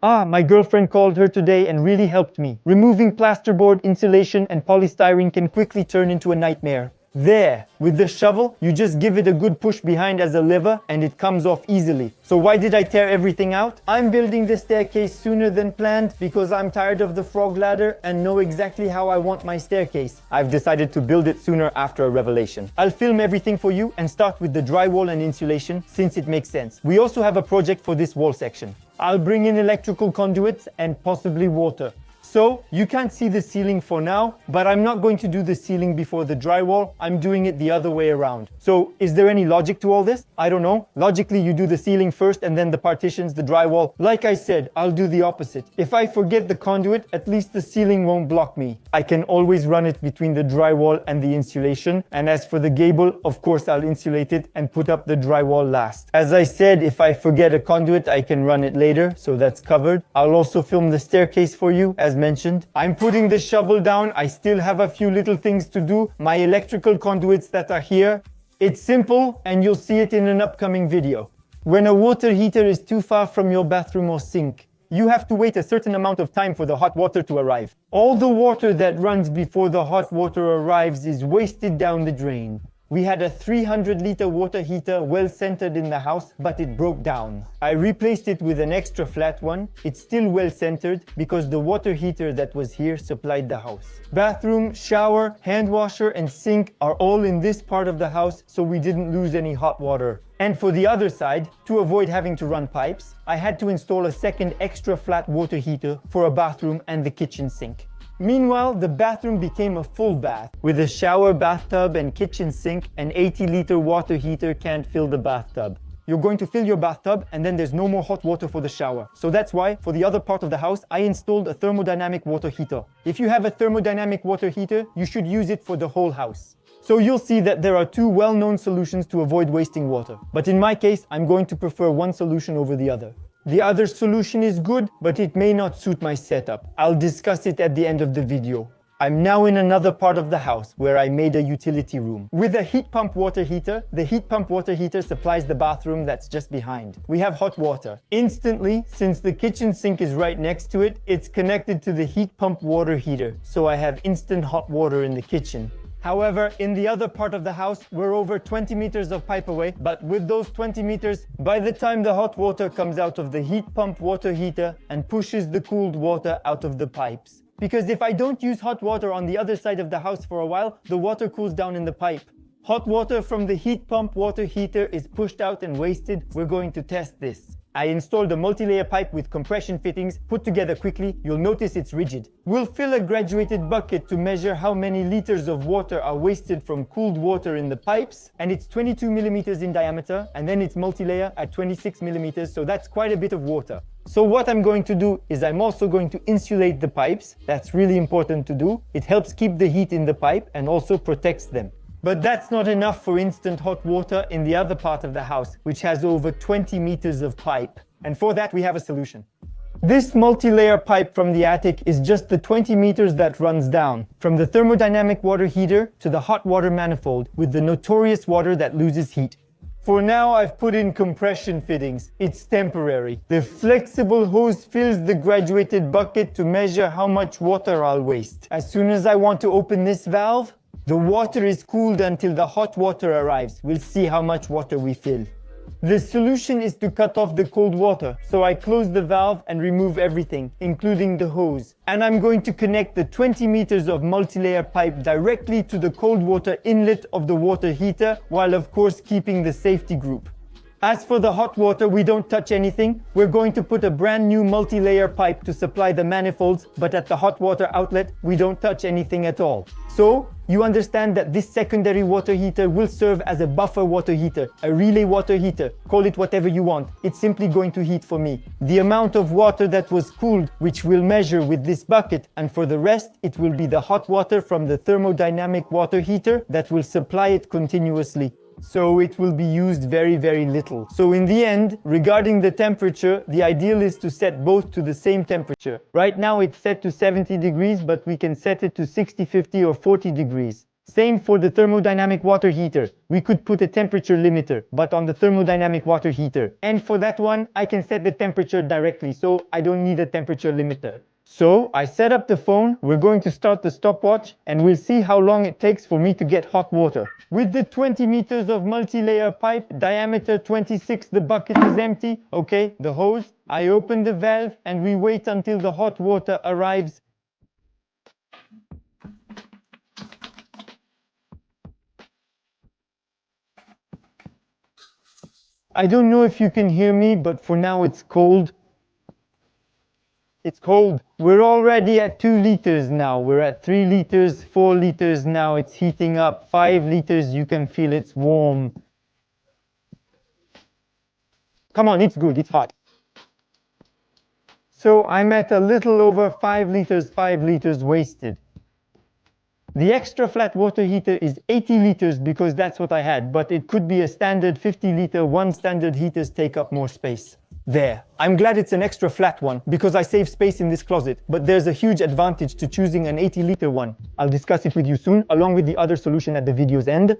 My girlfriend called her today and really helped me. Removing plasterboard, insulation, and polystyrene can quickly turn into a nightmare. There, with the shovel, you just give it a good push behind as a lever and it comes off easily. So why did I tear everything out? I'm building the staircase sooner than planned because I'm tired of the frog ladder and know exactly how I want my staircase. I've decided to build it sooner after a revelation. I'll film everything for you and start with the drywall and insulation since it makes sense. We also have a project for this wall section. I'll bring in electrical conduits and possibly water. So, you can't see the ceiling for now, but I'm not going to do the ceiling before the drywall, I'm doing it the other way around. So, is there any logic to all this? I don't know. Logically, you do the ceiling first and then the partitions, the drywall. Like I said, I'll do the opposite. If I forget the conduit, at least the ceiling won't block me. I can always run it between the drywall and the insulation. And as for the gable, of course I'll insulate it and put up the drywall last. As I said, if I forget a conduit, I can run it later, so that's covered. I'll also film the staircase for you, as mentioned. I'm putting the shovel down. I still have a few little things to do. My electrical conduits that are here. It's simple and you'll see it in an upcoming video. When a water heater is too far from your bathroom or sink, you have to wait a certain amount of time for the hot water to arrive. All the water that runs before the hot water arrives is wasted down the drain. We had a 300-liter water heater well centered in the house, but it broke down. I replaced it with an extra flat one. It's still well centered because the water heater that was here supplied the house. Bathroom, shower, hand washer, and sink are all in this part of the house, so we didn't lose any hot water. And for the other side, to avoid having to run pipes, I had to install a second extra flat water heater for a bathroom and the kitchen sink. Meanwhile, the bathroom became a full bath. With a shower, bathtub, and kitchen sink, an 80-liter water heater can't fill the bathtub. You're going to fill your bathtub and then there's no more hot water for the shower. So that's why, for the other part of the house, I installed a thermodynamic water heater. If you have a thermodynamic water heater, you should use it for the whole house. So you'll see that there are two well-known solutions to avoid wasting water. But in my case, I'm going to prefer one solution over the other. The other solution is good, but it may not suit my setup. I'll discuss it at the end of the video. I'm now in another part of the house where I made a utility room. With a heat pump water heater, the heat pump water heater supplies the bathroom that's just behind. We have hot water. Instantly, since the kitchen sink is right next to it, it's connected to the heat pump water heater. So I have instant hot water in the kitchen. However, in the other part of the house, we're over 20 meters of pipe away, but with those 20 meters, by the time the hot water comes out of the heat pump water heater and pushes the cooled water out of the pipes. Because if I don't use hot water on the other side of the house for a while, the water cools down in the pipe. Hot water from the heat pump water heater is pushed out and wasted. We're going to test this. I installed a multi-layer pipe with compression fittings put together quickly. You'll notice it's rigid. We'll fill a graduated bucket to measure how many liters of water are wasted from cooled water in the pipes, and it's 22 millimeters in diameter, and then it's multi-layer at 26 millimeters, so that's quite a bit of water. So what I'm going to do is I'm also going to insulate the pipes. That's really important to do. It helps keep the heat in the pipe and also protects them. But that's not enough for instant hot water in the other part of the house, which has over 20 meters of pipe. And for that, we have a solution. This multi-layer pipe from the attic is just the 20 meters that runs down, from the thermodynamic water heater to the hot water manifold, with the notorious water that loses heat. For now, I've put in compression fittings. It's temporary. The flexible hose fills the graduated bucket to measure how much water I'll waste. As soon as I want to open this valve, the water is cooled until the hot water arrives. We'll see how much water we fill. The solution is to cut off the cold water, so I close the valve and remove everything, including the hose. And I'm going to connect the 20 meters of multi-layer pipe directly to the cold water inlet of the water heater, while of course keeping the safety group. As for the hot water, we don't touch anything. We're going to put a brand new multi-layer pipe to supply the manifolds, but at the hot water outlet, we don't touch anything at all. So, you understand that this secondary water heater will serve as a buffer water heater, a relay water heater, call it whatever you want. It's simply going to heat for me. The amount of water that was cooled, which we'll measure with this bucket, and for the rest, it will be the hot water from the thermodynamic water heater that will supply it continuously. So it will be used very, very little. So in the end, regarding the temperature, the ideal is to set both to the same temperature. Right now it's set to 70 degrees, but we can set it to 60, 50 or 40 degrees. Same for the thermodynamic water heater. We could put a temperature limiter, but on the thermodynamic water heater. And for that one, I can set the temperature directly, so I don't need a temperature limiter. So I set up the phone, we're going to start the stopwatch, and we'll see how long it takes for me to get hot water. With the 20 meters of multi-layer pipe, diameter 26, the bucket is empty, okay, the hose. I open the valve and we wait until the hot water arrives. I don't know if you can hear me, but for now it's cold. It's cold. We're already at 2 liters now. We're at 3 liters, 4 liters now. It's heating up. 5 liters, you can feel it's warm. Come on, it's good, it's hot. So I'm at a little over 5 liters wasted. The extra flat water heater is 80 liters because that's what I had, but it could be a standard 50 liter. One standard heaters take up more space. There. I'm glad it's an extra flat one because I save space in this closet, but there's a huge advantage to choosing an 80 liter one. I'll discuss it with you soon, along with the other solution at the video's end.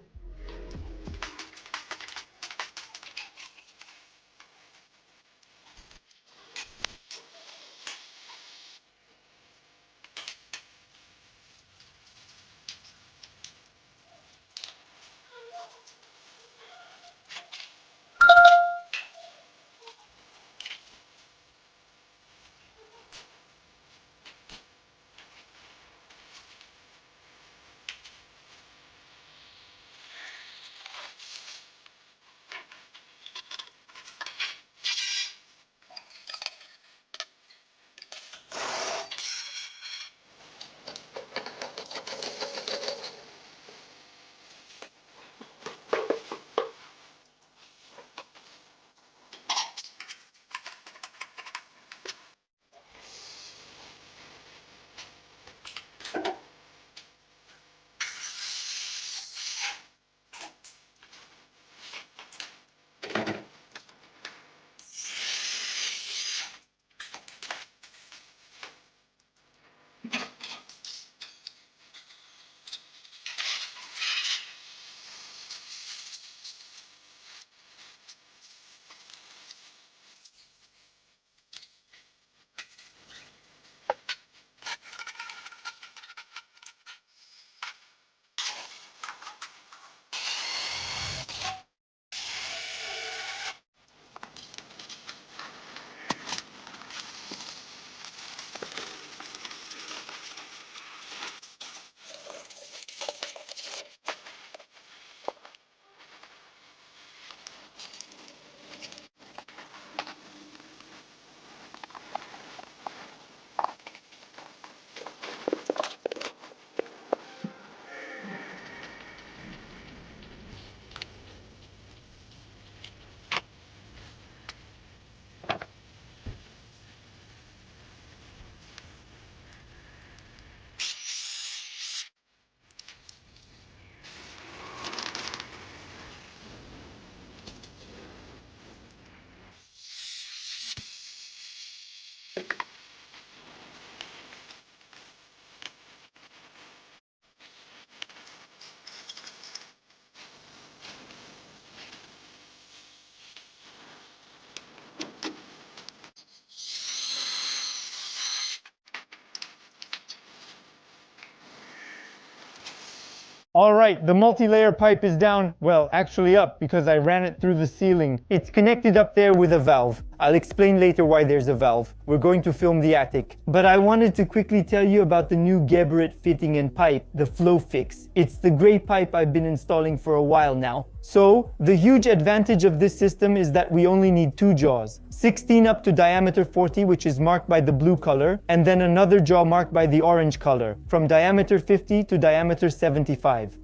All right, the multi-layer pipe is down, well, actually up because I ran it through the ceiling. It's connected up there with a valve. I'll explain later why there's a valve. We're going to film the attic. But I wanted to quickly tell you about the new Geberit fitting and pipe, the Flowfix. It's the gray pipe I've been installing for a while now. So, the huge advantage of this system is that we only need 2 jaws. 16 up to diameter 40, which is marked by the blue color, and then another jaw marked by the orange color, from diameter 50 to diameter 75.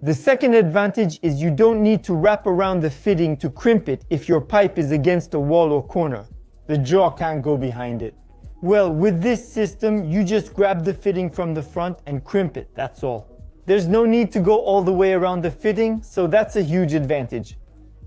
The second advantage is you don't need to wrap around the fitting to crimp it if your pipe is against a wall or corner. The jaw can't go behind it. Well, with this system, you just grab the fitting from the front and crimp it, that's all. There's no need to go all the way around the fitting, so that's a huge advantage.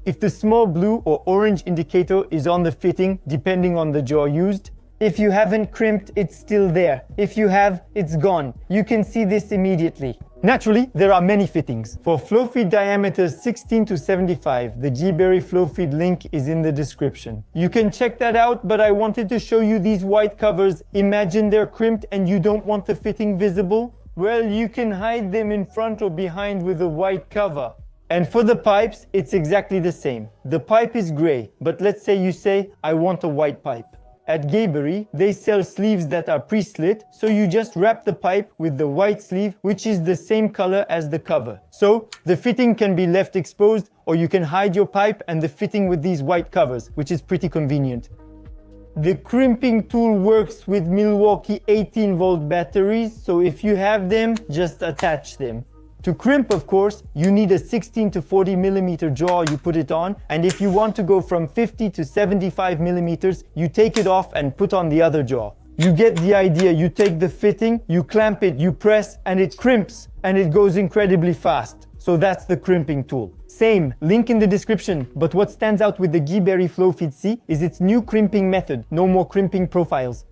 If the small blue or orange indicator is on the fitting, depending on the jaw used, if you haven't crimped, it's still there. If you have, it's gone. You can see this immediately. Naturally, there are many fittings. For flow feed diameters 16 to 75, the Geberit flow feed link is in the description. You can check that out, but I wanted to show you these white covers. Imagine they're crimped and you don't want the fitting visible. Well, you can hide them in front or behind with a white cover. And for the pipes, it's exactly the same. The pipe is gray, but let's say you say, I want a white pipe. At Geberit, they sell sleeves that are pre-slit, so you just wrap the pipe with the white sleeve, which is the same color as the cover. So the fitting can be left exposed, or you can hide your pipe and the fitting with these white covers, which is pretty convenient. The crimping tool works with Milwaukee 18-volt batteries, so if you have them, just attach them. To crimp, of course, you need a 16 to 40 millimeter jaw you put it on, and if you want to go from 50 to 75 millimeters, you take it off and put on the other jaw. You get the idea. You take the fitting, you clamp it, you press, and it crimps, and it goes incredibly fast. So that's the crimping tool. Same, link in the description, but what stands out with the Geberit Flowfix C is its new crimping method, no more crimping profiles.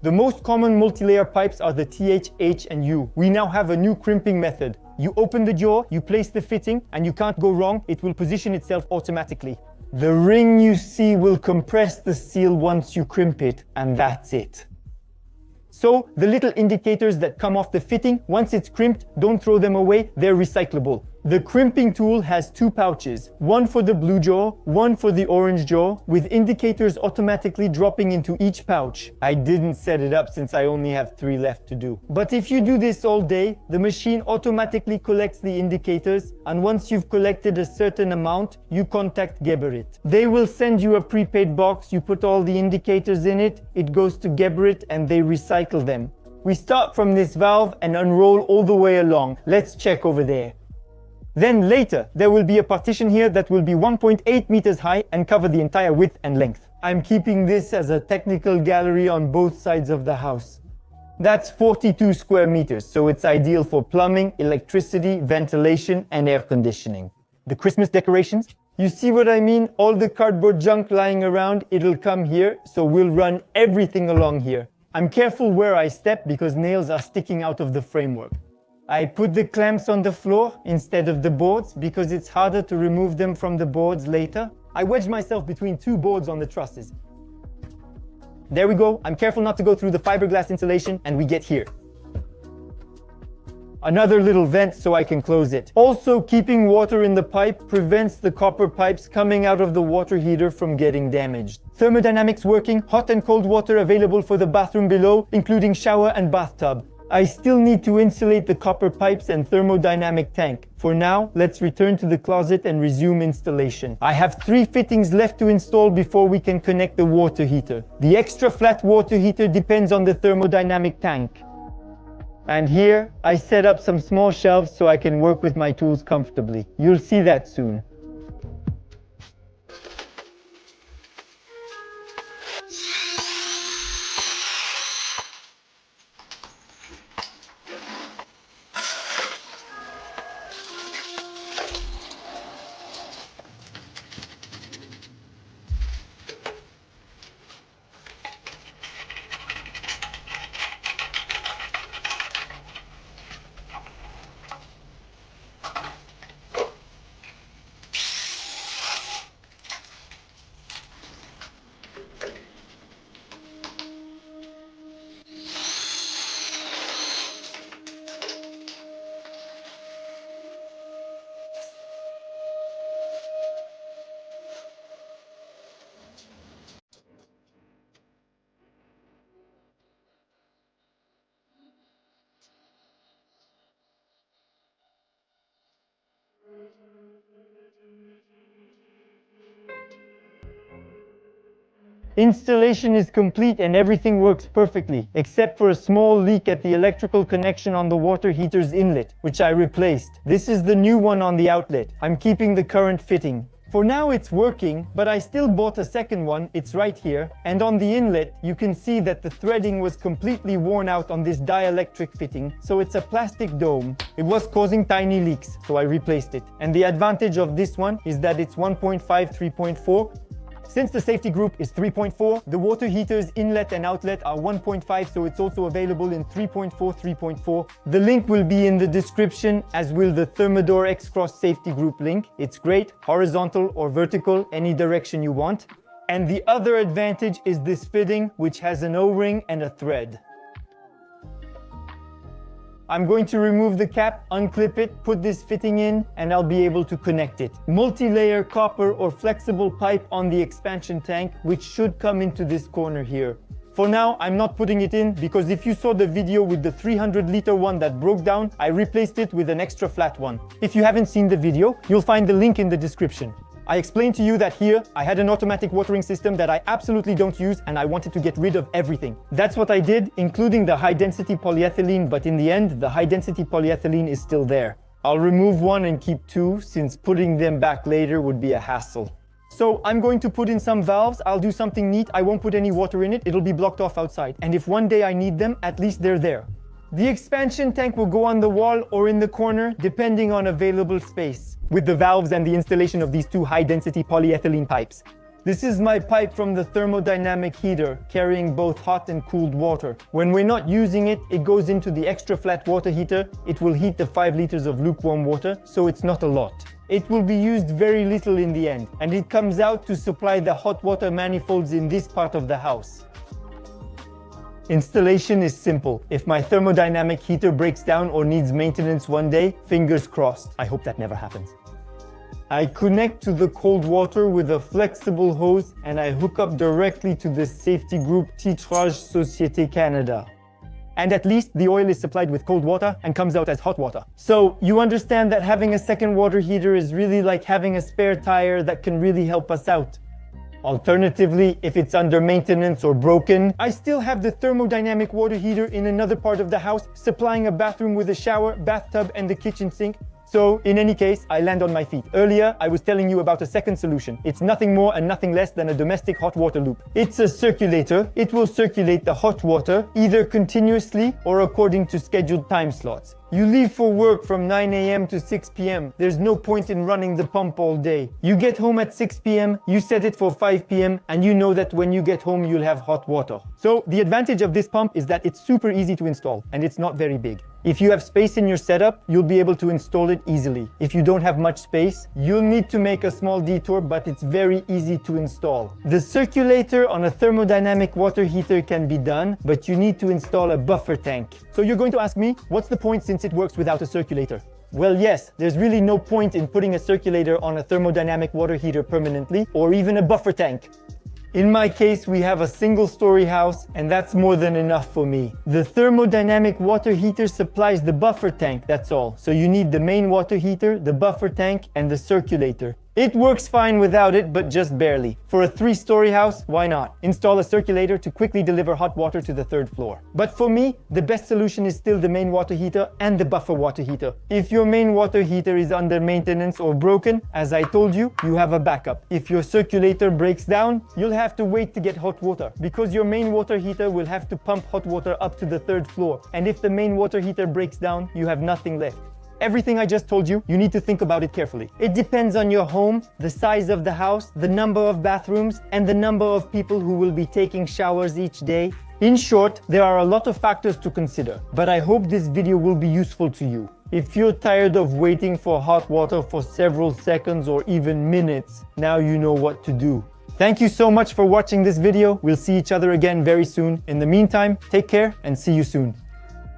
The most common multi-layer pipes are the TH, H, and U. We now have a new crimping method. You open the jaw, you place the fitting, and you can't go wrong, it will position itself automatically. The ring you see will compress the seal once you crimp it, and that's it. So, the little indicators that come off the fitting, once it's crimped, don't throw them away, they're recyclable. The crimping tool has two pouches, one for the blue jaw, one for the orange jaw, with indicators automatically dropping into each pouch. I didn't set it up since I only have 3 left to do. But if you do this all day, the machine automatically collects the indicators, and once you've collected a certain amount, you contact Geberit. They will send you a prepaid box, you put all the indicators in it, it goes to Geberit and they recycle them. We start from this valve and unroll all the way along. Let's check over there. Then later, there will be a partition here that will be 1.8 meters high and cover the entire width and length. I'm keeping this as a technical gallery on both sides of the house. That's 42 square meters, so it's ideal for plumbing, electricity, ventilation, and air conditioning. The Christmas decorations? You see what I mean? All the cardboard junk lying around, it'll come here, so we'll run everything along here. I'm careful where I step because nails are sticking out of the framework. I put the clamps on the floor instead of the boards because it's harder to remove them from the boards later. I wedge myself between 2 boards on the trusses. There we go. I'm careful not to go through the fiberglass insulation and we get here. Another little vent so I can close it. Also, keeping water in the pipe prevents the copper pipes coming out of the water heater from getting damaged. Thermodynamics working, hot and cold water available for the bathroom below, including shower and bathtub. I still need to insulate the copper pipes and thermodynamic tank. For now, let's return to the closet and resume installation. I have 3 fittings left to install before we can connect the water heater. The extra flat water heater depends on the thermodynamic tank. And here, I set up some small shelves so I can work with my tools comfortably. You'll see that soon. Installation is complete and everything works perfectly, except for a small leak at the electrical connection on the water heater's inlet, which I replaced. This is the new one on the outlet. I'm keeping the current fitting. For now it's working, but I still bought a second one, it's right here, and on the inlet you can see that the threading was completely worn out on this dielectric fitting, so it's a plastic dome. It was causing tiny leaks, so I replaced it. And the advantage of this one is that it's 1.5 3.4, Since the safety group is 3.4, the water heater's inlet and outlet are 1.5, so it's also available in 3.4, 3.4. The link will be in the description, as will the Thermador X-Cross safety group link. It's great, horizontal or vertical, any direction you want. And the other advantage is this fitting, which has an O-ring and a thread. I'm going to remove the cap, unclip it, put this fitting in, and I'll be able to connect it. Multi-layer copper or flexible pipe on the expansion tank, which should come into this corner here. For now, I'm not putting it in because if you saw the video with the 300-liter one that broke down, I replaced it with an extra flat one. If you haven't seen the video, you'll find the link in the description. I explained to you that here, I had an automatic watering system that I absolutely don't use and I wanted to get rid of everything. That's what I did, including the high-density polyethylene, but in the end, the high-density polyethylene is still there. I'll remove one and keep two, since putting them back later would be a hassle. So I'm going to put in some valves. I'll do something neat. I won't put any water in it. It'll be blocked off outside. And if one day I need them, at least they're there. The expansion tank will go on the wall or in the corner, depending on available space, with the valves and the installation of these two high-density polyethylene pipes. This is my pipe from the thermodynamic heater, carrying both hot and cooled water. When we're not using it, it goes into the extra flat water heater. It will heat the 5 liters of lukewarm water, so it's not a lot. It will be used very little in the end, and it comes out to supply the hot water manifolds in this part of the house. Installation is simple. If my thermodynamic heater breaks down or needs maintenance one day, fingers crossed. I hope that never happens. I connect to the cold water with a flexible hose and I hook up directly to the safety group Titrage Société Canada. And at least the oil is supplied with cold water and comes out as hot water. So you understand that having a second water heater is really like having a spare tire that can really help us out. Alternatively, if it's under maintenance or broken, I still have the thermodynamic water heater in another part of the house, supplying a bathroom with a shower, bathtub, and the kitchen sink. So, in any case, I land on my feet. Earlier, I was telling you about a second solution. It's nothing more and nothing less than a domestic hot water loop. It's a circulator. It will circulate the hot water, either continuously or according to scheduled time slots. You leave for work from 9 a.m. to 6 p.m. There's no point in running the pump all day. You get home at 6 p.m., you set it for 5 p.m., and you know that when you get home, you'll have hot water. So the advantage of this pump is that it's super easy to install, and it's not very big. If you have space in your setup, you'll be able to install it easily. If you don't have much space, you'll need to make a small detour, but it's very easy to install. The circulator on a thermodynamic water heater can be done, but you need to install a buffer tank. So you're going to ask me, what's the point since it works without a circulator? Well, yes, there's really no point in putting a circulator on a thermodynamic water heater permanently, or even a buffer tank. In my case, we have a single-story house, and that's more than enough for me. The thermodynamic water heater supplies the buffer tank, that's all. So you need the main water heater, the buffer tank, and the circulator. It works fine without it, but just barely. For a 3-story house, why not? Install a circulator to quickly deliver hot water to the 3rd floor. But for me, the best solution is still the main water heater and the buffer water heater. If your main water heater is under maintenance or broken, as I told you, you have a backup. If your circulator breaks down, you'll have to wait to get hot water, because your main water heater will have to pump hot water up to the 3rd floor. And if the main water heater breaks down, you have nothing left. Everything I just told you, you need to think about it carefully. It depends on your home, the size of the house, the number of bathrooms, and the number of people who will be taking showers each day. In short, there are a lot of factors to consider, but I hope this video will be useful to you. If you're tired of waiting for hot water for several seconds or even minutes, now you know what to do. Thank you so much for watching this video. We'll see each other again very soon. In the meantime, take care and see you soon.